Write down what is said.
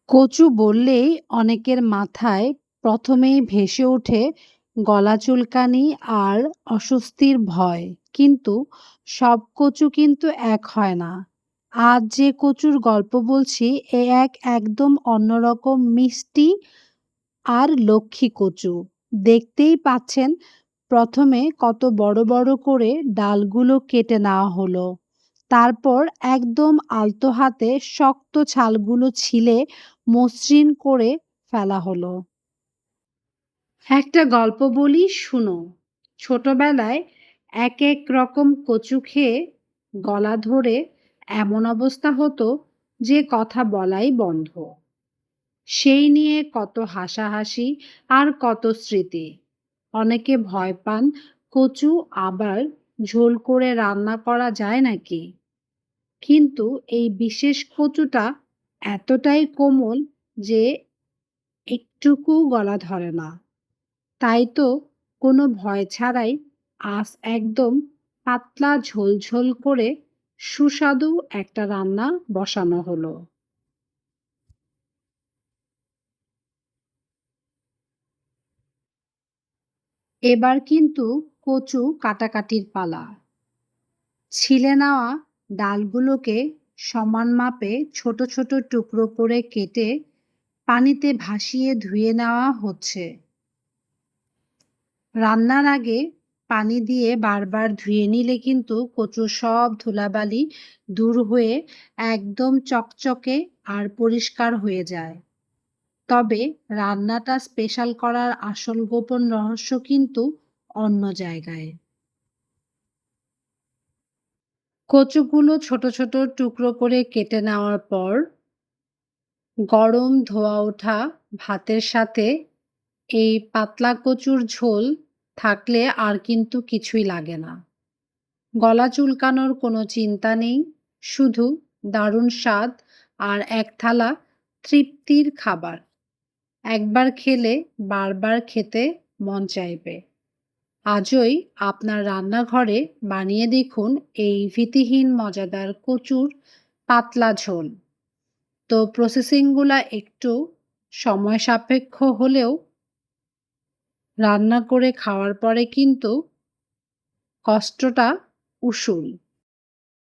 কচু বললেই অনেকের মাথায় প্রথমেই ভেসে ওঠে গলা চুলকানি আর অস্বস্তির ভয়। কিন্তু সব কচু কিন্তু এক হয় না। আজ যে কচুর গল্প বলছি একদম অন্যরকম মিষ্টি আর লক্ষ্মী কচু। দেখতেই পাচ্ছেন প্রথমে কত বড় বড় করে ডালগুলো কেটে নেওয়া হলো। তারপর একদম আলতো হাতে শক্ত ছালগুলো ছিলে মসৃণ করে ফেলা হলো। একটা গল্প বলি শুনো। ছোটবেলায় এক রকম কচু খেয়ে গলা ধরে এমন অবস্থা হতো যে কথা বলাই বন্ধ। সেই নিয়ে কত হাসাহাসি আর কত স্মৃতি। অনেকে ভয় পান কচু আবার ঝোল করে রান্না করা যায় নাকি। কিন্তু এই বিশেষ কচুটা এতটাই কোমল যে একটুকু গলা ধরে না। তাই তো কোনো ভয় ছাড়াই আঁচ একদম পাতলা ঝোল ঝোল করে সুস্বাদু একটা রান্না বসানো হলো। এবার কিন্তু কচু কাটাকাটির পালা। ছিলে নেওয়া ডালগুলোকে সমান মাপে ছোট ছোট টুকরো করে কেটে পানিতে ভাসিয়ে ধুয়ে নেওয়া হচ্ছে। রান্নার আগে পানি দিয়ে বারবার ধুয়ে নিলে কিন্তু কচুর সব ধুলাবালি দূর হয়ে একদম চকচকে আর পরিষ্কার হয়ে যায়। তবে রান্নাটা স্পেশাল করার আসল গোপন রহস্য কিন্তু অন্য জায়গায়। কচুগুলো ছোট ছোট টুকরো করে কেটে নেওয়ার পর গরম ধোয়া ওঠা ভাতের সাথে এই পাতলা কচুর ঝোল থাকলে আর কিন্তু কিছুই লাগে না। গলা চুলকানোর কোনো চিন্তা নেই, শুধু দারুণ স্বাদ আর এক থালা তৃপ্তির খাবার। একবার খেলে বারবার খেতে মন চাইবে। আজই আপনার রান্নাঘরে বানিয়ে দেখুন এই ভীতিহীন মজাদার কচুর পাতলা ঝোল। তো প্রসেসিংগুলা একটু সময় সাপেক্ষ হলেও রান্না করে খাওয়ার পরে কিন্তু কষ্টটা উসুল।